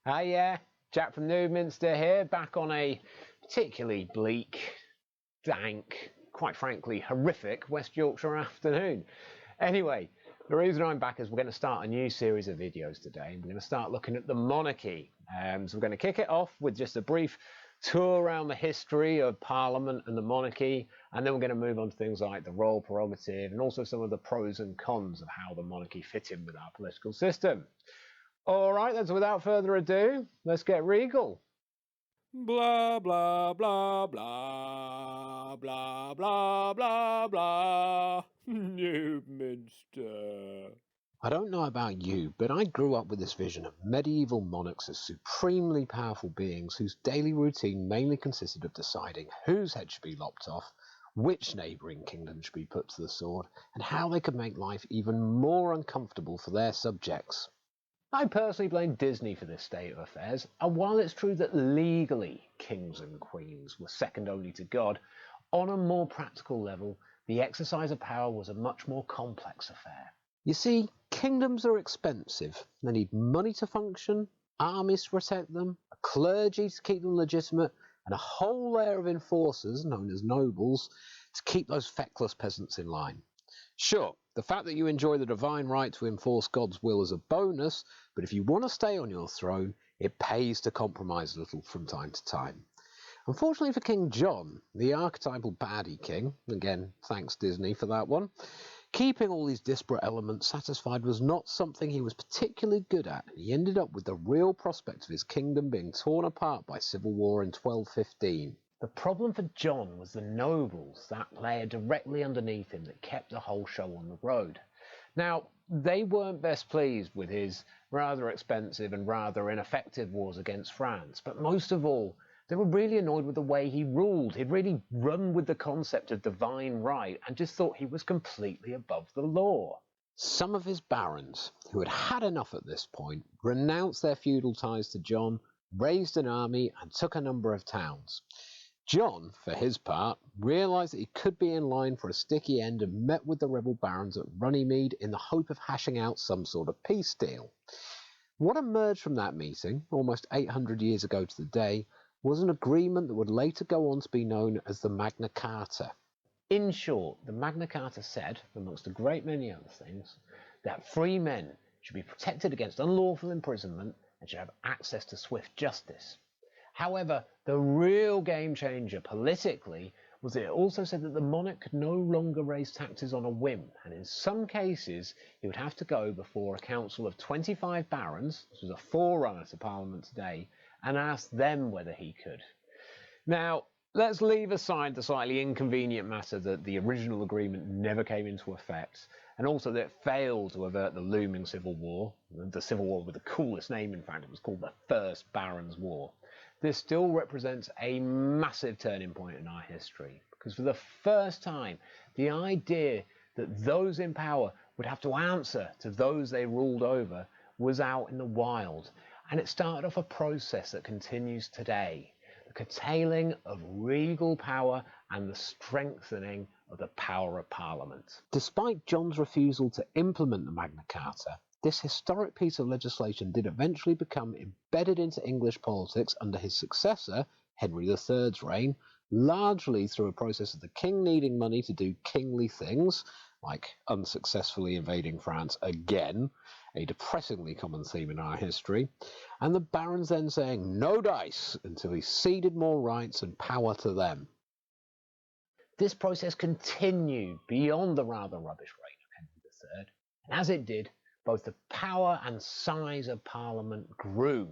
Ah yeah, Jack from Noobminster here, back on a particularly bleak, dank, quite frankly horrific West Yorkshire afternoon. Anyway, the reason I'm back is we're going to start a new series of videos today. We're going to start looking at the monarchy. So we're going to kick it off with just a brief tour around the history of Parliament and the monarchy, and then we're going to move on to things like the royal prerogative and also some of the pros and cons of how the monarchy fit in with our political system. Alright then, so without further ado, let's get regal. Blah, blah, blah, blah, blah, blah, blah, blah. Noobminster. I don't know about you, but I grew up with this vision of medieval monarchs as supremely powerful beings whose daily routine mainly consisted of deciding whose head should be lopped off, which neighbouring kingdom should be put to the sword, and how they could make life even more uncomfortable for their subjects. I personally blame Disney for this state of affairs, and while it's true that legally kings and queens were second only to God, on a more practical level, the exercise of power was a much more complex affair. You see, kingdoms are expensive. They need money to function, armies to protect them, a clergy to keep them legitimate, and a whole layer of enforcers, known as nobles, to keep those feckless peasants in line. Sure, the fact that you enjoy the divine right to enforce God's will is a bonus, but if you want to stay on your throne, it pays to compromise a little from time to time. Unfortunately for King John, the archetypal baddie king, again thanks Disney for that one, keeping all these disparate elements satisfied was not something he was particularly good at, and he ended up with the real prospect of his kingdom being torn apart by civil war in 1215. The problem for John was the nobles, that layer directly underneath him that kept the whole show on the road. Now, they weren't best pleased with his rather expensive and rather ineffective wars against France, but most of all, they were really annoyed with the way he ruled. He'd really run with the concept of divine right and just thought he was completely above the law. Some of his barons, who had had enough at this point, renounced their feudal ties to John, raised an army and took a number of towns. John, for his part, realised that he could be in line for a sticky end and met with the rebel barons at Runnymede in the hope of hashing out some sort of peace deal. What emerged from that meeting, almost 800 years ago to the day, was an agreement that would later go on to be known as the Magna Carta. In short, the Magna Carta said, amongst a great many other things, that free men should be protected against unlawful imprisonment and should have access to swift justice. However, the real game changer politically was that it also said that the monarch could no longer raise taxes on a whim, and in some cases he would have to go before a council of 25 barons, this was a forerunner to Parliament today, and ask them whether he could. Now, let's leave aside the slightly inconvenient matter that the original agreement never came into effect, and also that it failed to avert the looming civil war. The civil war with the coolest name, in fact, it was called the First Barons' War. This still represents a massive turning point in our history, because for the first time, the idea that those in power would have to answer to those they ruled over was out in the wild, and it started off a process that continues today. The curtailing of regal power and the strengthening of the power of Parliament. Despite John's refusal to implement the Magna Carta, this historic piece of legislation did eventually become embedded into English politics under his successor, Henry III's reign, largely through a process of the king needing money to do kingly things, like unsuccessfully invading France again, a depressingly common theme in our history, and the barons then saying no dice until he ceded more rights and power to them. This process continued beyond the rather rubbish reign of Henry III, and as it did, both the power and size of Parliament grew.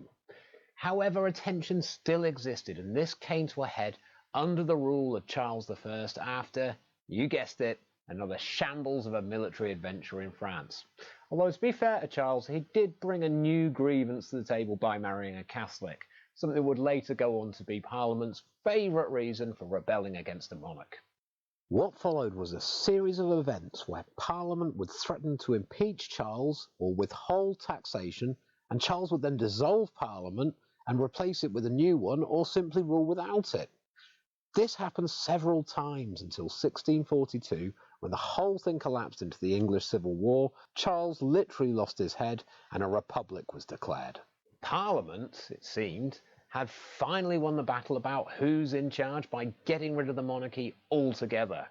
However, a tension still existed, and this came to a head under the rule of Charles I after, you guessed it, another shambles of a military adventure in France. Although, to be fair to Charles, he did bring a new grievance to the table by marrying a Catholic, something that would later go on to be Parliament's favourite reason for rebelling against the monarch. What followed was a series of events where Parliament would threaten to impeach Charles or withhold taxation, and Charles would then dissolve Parliament and replace it with a new one or simply rule without it. This happened several times until 1642, when the whole thing collapsed into the English Civil War, Charles literally lost his head, and a republic was declared. Parliament, it seemed, had finally won the battle about who's in charge by getting rid of the monarchy altogether.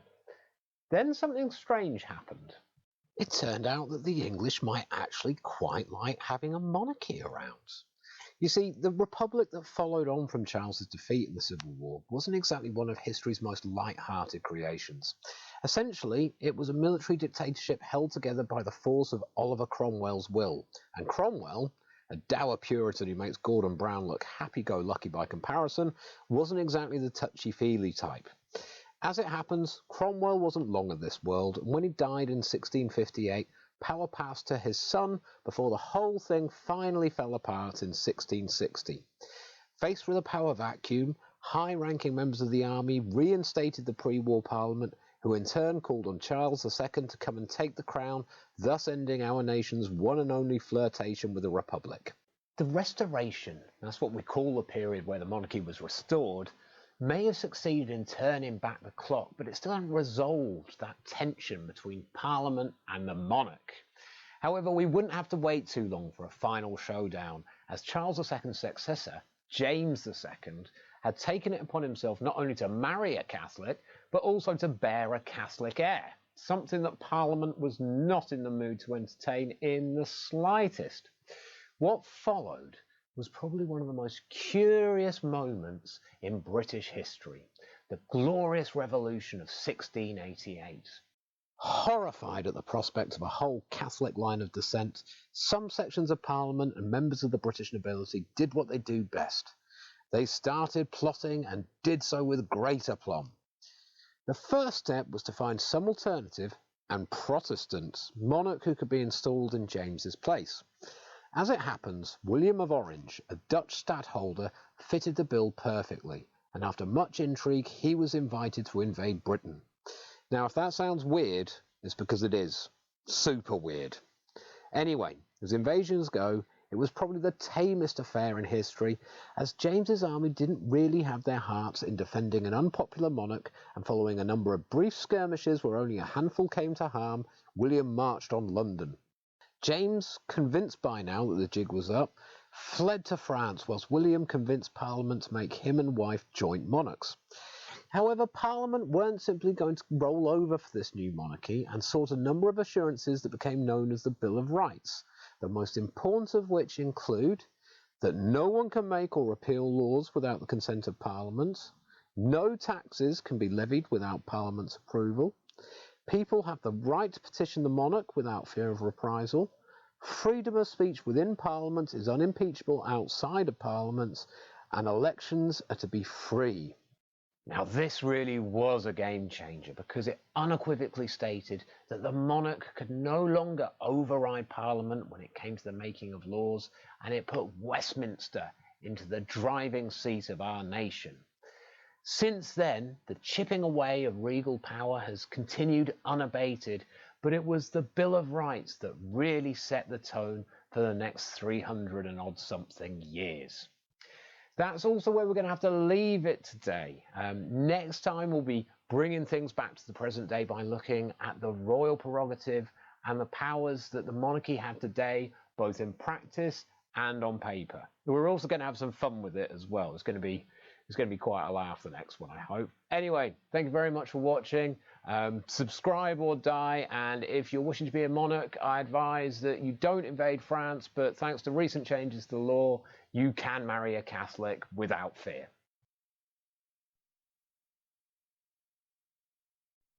Then something strange happened. It turned out that the English might actually quite like having a monarchy around. You see, the republic that followed on from Charles's defeat in the Civil War wasn't exactly one of history's most light-hearted creations. Essentially, it was a military dictatorship held together by the force of Oliver Cromwell's will, and Cromwell, a dour Puritan who makes Gordon Brown look happy-go-lucky by comparison, wasn't exactly the touchy-feely type. As it happens, Cromwell wasn't long of this world, and when he died in 1658, power passed to his son before the whole thing finally fell apart in 1660. Faced with a power vacuum, high-ranking members of the army reinstated the pre-war parliament, who in turn called on Charles II to come and take the crown, thus ending our nation's one and only flirtation with a republic. The Restoration, that's what we call the period where the monarchy was restored, may have succeeded in turning back the clock, but it still hadn't resolved that tension between Parliament and the monarch. However, we wouldn't have to wait too long for a final showdown, as Charles II's successor, James II, had taken it upon himself not only to marry a Catholic, but also to bear a Catholic heir, something that Parliament was not in the mood to entertain in the slightest. What followed was probably one of the most curious moments in British history, the Glorious Revolution of 1688. Horrified at the prospect of a whole Catholic line of descent, some sections of Parliament and members of the British nobility did what they do best. They started plotting and did so with great aplomb. The first step was to find some alternative and Protestant monarch who could be installed in James's place. As it happens, William of Orange, a Dutch stadtholder, fitted the bill perfectly, and after much intrigue he was invited to invade Britain. Now if that sounds weird, it's because it is. Super weird. Anyway, as invasions go, it was probably the tamest affair in history, as James's army didn't really have their hearts in defending an unpopular monarch, and following a number of brief skirmishes where only a handful came to harm, William marched on London. James, convinced by now that the jig was up, fled to France, whilst William convinced Parliament to make him and wife joint monarchs. However, Parliament weren't simply going to roll over for this new monarchy, and sought a number of assurances that became known as the Bill of Rights, the most important of which include that no one can make or repeal laws without the consent of Parliament, no taxes can be levied without Parliament's approval, people have the right to petition the monarch without fear of reprisal, freedom of speech within Parliament is unimpeachable outside of Parliament, and elections are to be free. Now this really was a game changer because it unequivocally stated that the monarch could no longer override Parliament when it came to the making of laws, and it put Westminster into the driving seat of our nation. Since then, the chipping away of regal power has continued unabated, but it was the Bill of Rights that really set the tone for the next 300 and odd something years. That's also where we're going to have to leave it today. Next time we'll be bringing things back to the present day by looking at the royal prerogative and the powers that the monarchy had today, both in practice and on paper. We're also going to have some fun with it as well. It's going to be quite a laugh, the next one, I hope. Anyway, thank you very much for watching. Subscribe or die, and if you're wishing to be a monarch, I advise that you don't invade France, but thanks to recent changes to the law, you can marry a Catholic without fear.